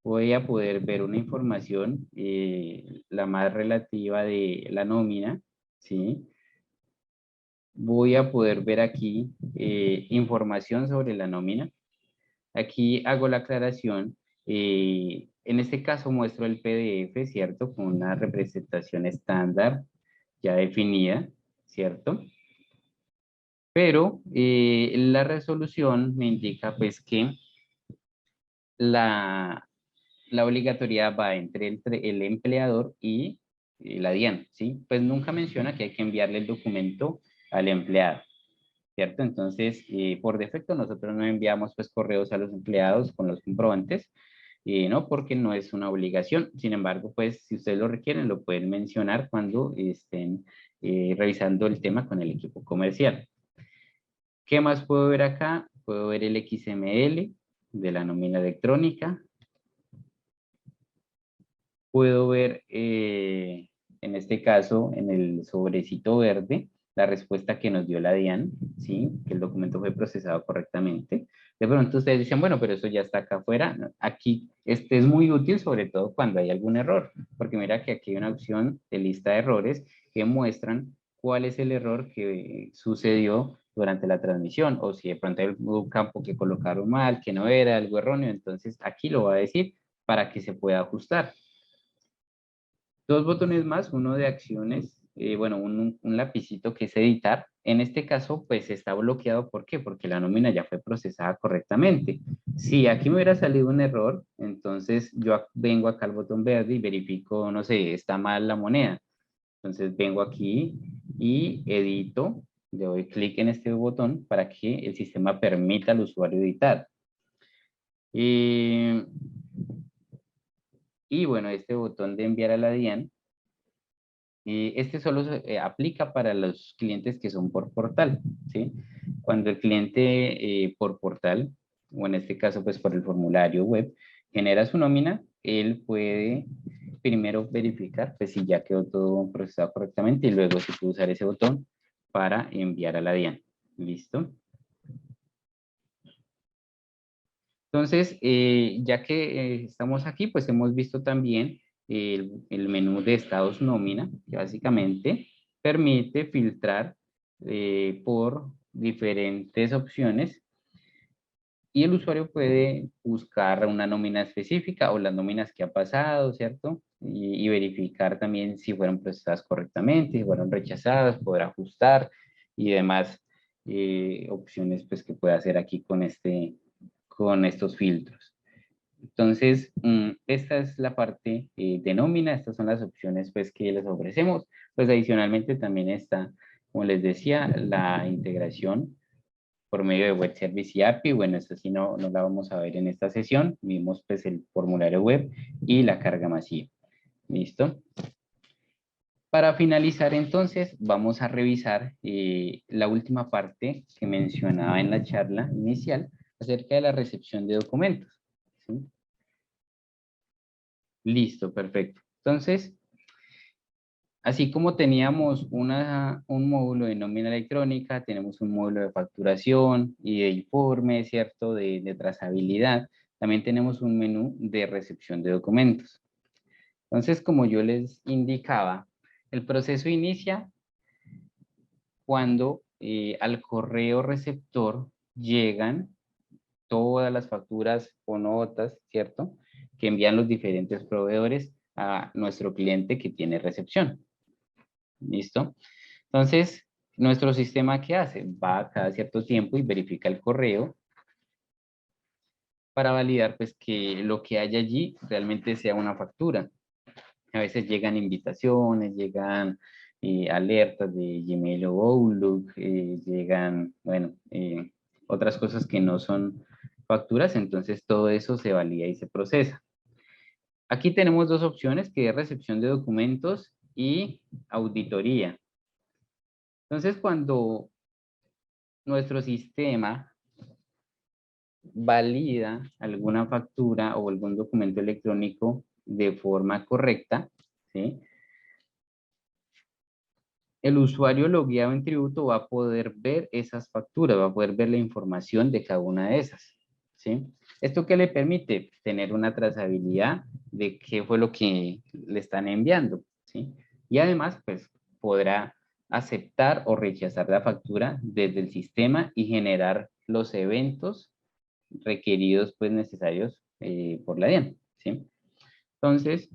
Voy a poder ver una información, la más relativa de la nómina, ¿sí? Voy a poder ver aquí información sobre la nómina. Aquí hago la aclaración. En este caso muestro el PDF, ¿cierto? Con una representación estándar ya definida, ¿cierto? Pero la resolución me indica pues que la, la obligatoriedad va entre el empleador y la DIAN, ¿sí? Pues nunca menciona que hay que enviarle el documento al empleado, ¿cierto? Entonces, por defecto nosotros no enviamos pues correos a los empleados con los comprobantes, no porque no es una obligación. Sin embargo, pues si ustedes lo requieren, lo pueden mencionar cuando estén revisando el tema con el equipo comercial. ¿Qué más puedo ver acá? Puedo ver el XML de la nómina electrónica. Puedo ver, en este caso, en el sobrecito verde, la respuesta que nos dio la DIAN, ¿sí? Que el documento fue procesado correctamente. De pronto ustedes dicen, bueno, pero eso ya está acá afuera. No, aquí, este es muy útil, sobre todo cuando hay algún error, porque mira que aquí hay una opción de lista de errores que muestran cuál es el error que sucedió durante la transmisión, o si de pronto hay un campo que colocaron mal, que no era algo erróneo, entonces aquí lo va a decir para que se pueda ajustar. Dos botones más, uno de acciones, bueno, un lapicito que es editar. En este caso, pues está bloqueado. ¿Por qué? Porque la nómina ya fue procesada correctamente. Si aquí me hubiera salido un error, entonces yo vengo acá al botón verde y verifico, no sé, está mal la moneda. Entonces vengo aquí y edito, le doy clic en este botón para que el sistema permita al usuario editar. Y bueno, este botón de enviar a la DIAN, este solo se aplica para los clientes que son por portal, ¿sí? Cuando el cliente por portal, o en este caso pues por el formulario web, genera su nómina, él puede primero verificar pues si ya quedó todo procesado correctamente y luego se puede usar ese botón para enviar a la DIAN. ¿Listo? Entonces, ya que estamos aquí, pues hemos visto también el menú de estados nómina, que básicamente permite filtrar por diferentes opciones y el usuario puede buscar una nómina específica o las nóminas que ha pasado, ¿cierto? Y verificar también si fueron procesadas correctamente, si fueron rechazadas, poder ajustar y demás opciones pues, que puede hacer aquí con estos filtros. Entonces, esta es la parte de nómina, estas son las opciones pues, que les ofrecemos. Pues adicionalmente también está, como les decía, la integración por medio de Web Service y API. Bueno, esta sí no la vamos a ver en esta sesión. Vimos pues el formulario web y la carga masiva. ¿Listo? Para finalizar entonces, vamos a revisar la última parte que mencionaba en la charla inicial acerca de la recepción de documentos. ¿Sí? Listo, perfecto. Entonces, así como teníamos un módulo de nómina electrónica, tenemos un módulo de facturación y de informe, ¿cierto? De trazabilidad. También tenemos un menú de recepción de documentos. Entonces, como yo les indicaba, el proceso inicia cuando al correo receptor llegan todas las facturas o notas, ¿cierto? Que envían los diferentes proveedores a nuestro cliente que tiene recepción. ¿Listo? Entonces, nuestro sistema, ¿qué hace? Va cada cierto tiempo y verifica el correo para validar pues que lo que hay allí realmente sea una factura. A veces llegan invitaciones, llegan alertas de Gmail o Outlook, llegan, bueno, otras cosas que no son facturas, entonces todo eso se valida y se procesa. Aquí tenemos dos opciones, que es recepción de documentos y auditoría. Entonces, cuando nuestro sistema valida alguna factura o algún documento electrónico de forma correcta, ¿sí? el usuario logueado en Tributo va a poder ver esas facturas, va a poder ver la información de cada una de esas, ¿sí? ¿Esto qué le permite? Tener una trazabilidad de qué fue lo que le están enviando, ¿sí? Y además, pues, podrá aceptar o rechazar la factura desde el sistema y generar los eventos requeridos, pues, necesarios por la DIAN, ¿sí? Entonces,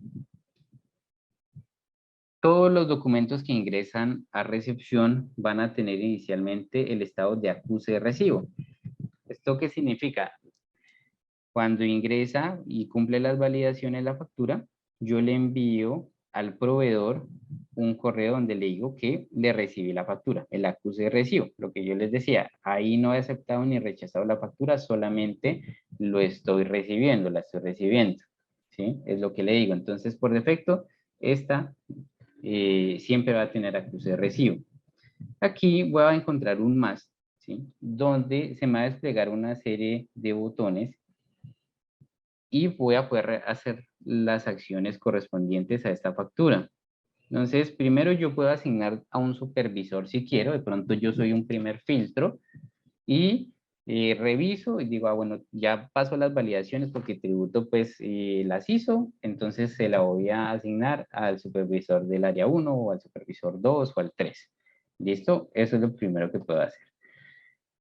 todos los documentos que ingresan a recepción van a tener inicialmente el estado de acuse de recibo. ¿Esto qué significa? Cuando ingresa y cumple las validaciones de la factura, yo le envío al proveedor un correo donde le digo que le recibí la factura, el acuse de recibo. Lo que yo les decía, ahí no he aceptado ni rechazado la factura, solamente lo estoy recibiendo, la estoy recibiendo. ¿Sí? Es lo que le digo. Entonces, por defecto, esta siempre va a tener acuse de recibo. Aquí voy a encontrar un más, ¿sí? Donde se me va a desplegar una serie de botones y voy a poder hacer las acciones correspondientes a esta factura. Entonces, primero yo puedo asignar a un supervisor si quiero, de pronto yo soy un primer filtro y reviso y digo, bueno, ya paso las validaciones porque Tributo pues las hizo, entonces se la voy a asignar al supervisor del área 1 o al supervisor 2 o al 3. ¿Listo? Eso es lo primero que puedo hacer.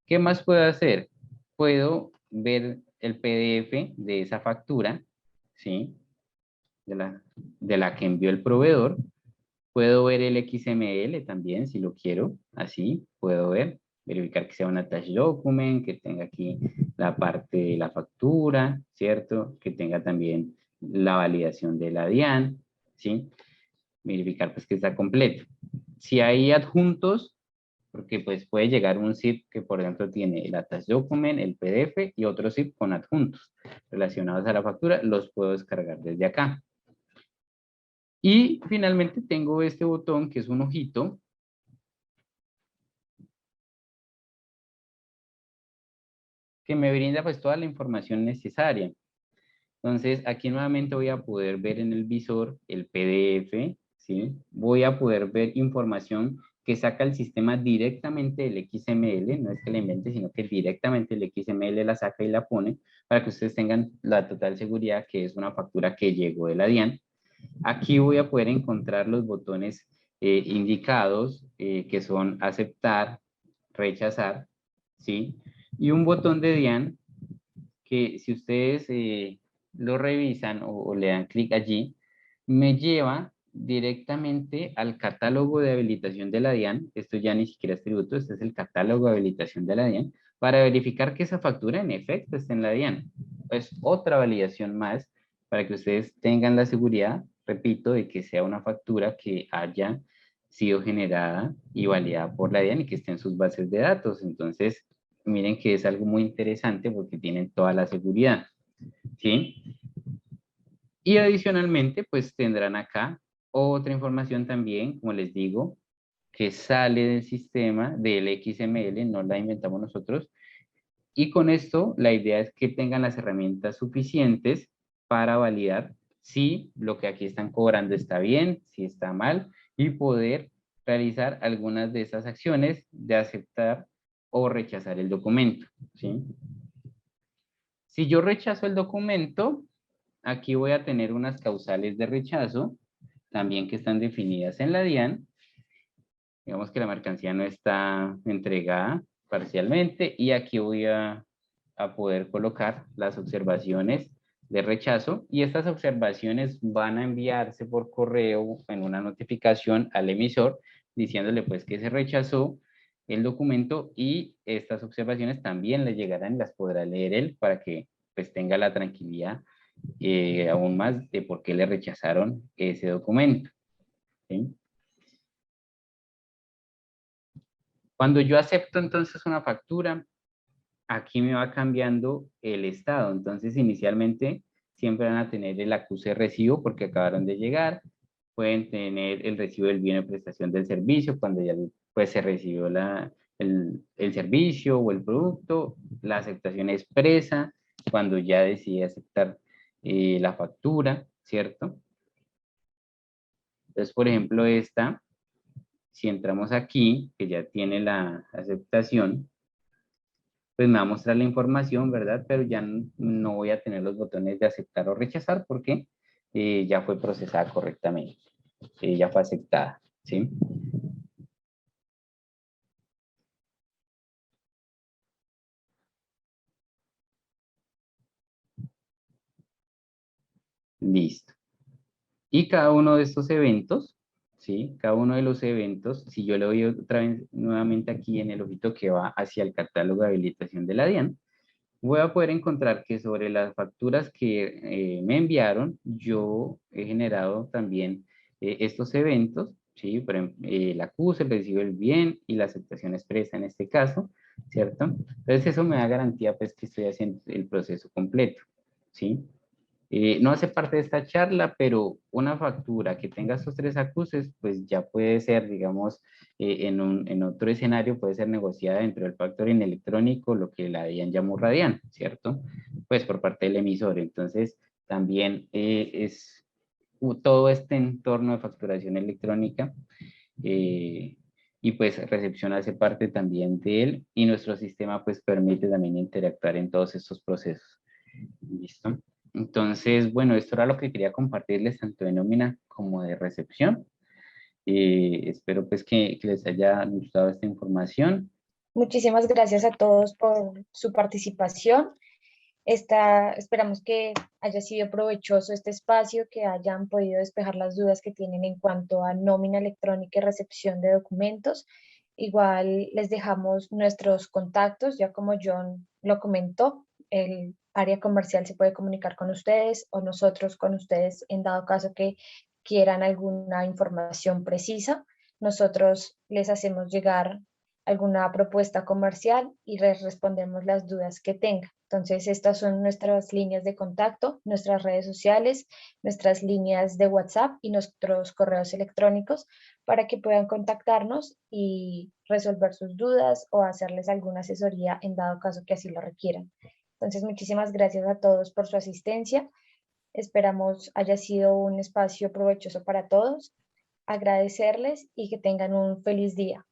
¿Qué más puedo hacer? Puedo ver el PDF de esa factura, ¿sí? De la que envió el proveedor. Puedo ver el XML también, si lo quiero, así puedo ver, verificar que sea un attached document, que tenga aquí la parte de la factura, ¿cierto? Que tenga también la validación de la DIAN, ¿sí? Verificar pues que está completo. Si hay adjuntos, porque pues puede llegar un zip que por ejemplo tiene el attached document, el PDF y otro zip con adjuntos relacionados a la factura, los puedo descargar desde acá. Y finalmente tengo este botón que es un ojito que me brinda pues toda la información necesaria. Entonces aquí nuevamente voy a poder ver en el visor el PDF, ¿sí? Voy a poder ver información que saca el sistema directamente del XML, no es que la invente, sino que directamente el XML la saca y la pone para que ustedes tengan la total seguridad que es una factura que llegó de la DIAN. Aquí voy a poder encontrar los botones indicados que son aceptar, rechazar, ¿sí? Y un botón de DIAN que si ustedes lo revisan o le dan clic allí, me lleva directamente al catálogo de habilitación de la DIAN. Esto ya ni siquiera es tributo, este es el catálogo de habilitación de la DIAN, para verificar que esa factura en efecto está en la DIAN. Es otra validación más para que ustedes tengan la seguridad, repito, de que sea una factura que haya sido generada y validada por la DIAN y que esté en sus bases de datos. Entonces, miren que es algo muy interesante porque tienen toda la seguridad, ¿sí? Y adicionalmente, pues tendrán acá otra información también, como les digo, que sale del sistema del XML, no la inventamos nosotros. Y con esto, la idea es que tengan las herramientas suficientes para validar si lo que aquí están cobrando está bien, si está mal, y poder realizar algunas de esas acciones de aceptar o rechazar el documento, ¿sí? Si yo rechazo el documento, aquí voy a tener unas causales de rechazo, también que están definidas en la DIAN. Digamos que la mercancía no está entregada parcialmente y aquí voy a poder colocar las observaciones de rechazo y estas observaciones van a enviarse por correo en una notificación al emisor diciéndole pues que se rechazó el documento y estas observaciones también le llegarán y las podrá leer él para que pues tenga la tranquilidad aún más de por qué le rechazaron ese documento, ¿sí? Cuando yo acepto entonces una factura, aquí me va cambiando el estado. Entonces, inicialmente siempre van a tener el acuse de recibo porque acabaron de llegar. Pueden tener el recibo del bien de prestación del servicio cuando ya pues, se recibió el servicio o el producto. La aceptación expresa cuando ya decide aceptar la factura, ¿cierto? Entonces, por ejemplo, esta si entramos aquí, que ya tiene la aceptación, pues me va a mostrar la información, ¿verdad? Pero ya no voy a tener los botones de aceptar o rechazar porque ya fue procesada correctamente, ya fue aceptada, ¿sí? Listo. Y cada uno de estos eventos, ¿sí? Cada uno de los eventos, si yo le doy otra vez nuevamente aquí en el ojito que va hacia el catálogo de habilitación de la DIAN, voy a poder encontrar que sobre las facturas que me enviaron, yo he generado también estos eventos, ¿sí? Por ejemplo, el acuse, el recibo del bien y la aceptación expresa en este caso, ¿cierto? Entonces eso me da garantía pues que estoy haciendo el proceso completo, ¿sí? No hace parte de esta charla, pero una factura que tenga estos tres acuses, pues ya puede ser, digamos, en otro escenario, puede ser negociada dentro del factoring electrónico, lo que la DIAN llamó Radian, ¿cierto? Pues por parte del emisor. Entonces, también es todo este entorno de facturación electrónica y pues recepción hace parte también de él y nuestro sistema pues permite también interactuar en todos estos procesos. ¿Listo? Entonces, bueno, esto era lo que quería compartirles tanto de nómina como de recepción. Espero pues que les haya gustado esta información. Muchísimas gracias a todos por su participación. Esperamos que haya sido provechoso este espacio, que hayan podido despejar las dudas que tienen en cuanto a nómina electrónica y recepción de documentos. Igual les dejamos nuestros contactos, ya como John lo comentó, el área comercial se puede comunicar con ustedes o nosotros con ustedes en dado caso que quieran alguna información precisa. Nosotros les hacemos llegar alguna propuesta comercial y les respondemos las dudas que tengan. Entonces, estas son nuestras líneas de contacto, nuestras redes sociales, nuestras líneas de WhatsApp y nuestros correos electrónicos para que puedan contactarnos y resolver sus dudas o hacerles alguna asesoría en dado caso que así lo requieran. Entonces, muchísimas gracias a todos por su asistencia. Esperamos haya sido un espacio provechoso para todos. Agradecerles y que tengan un feliz día.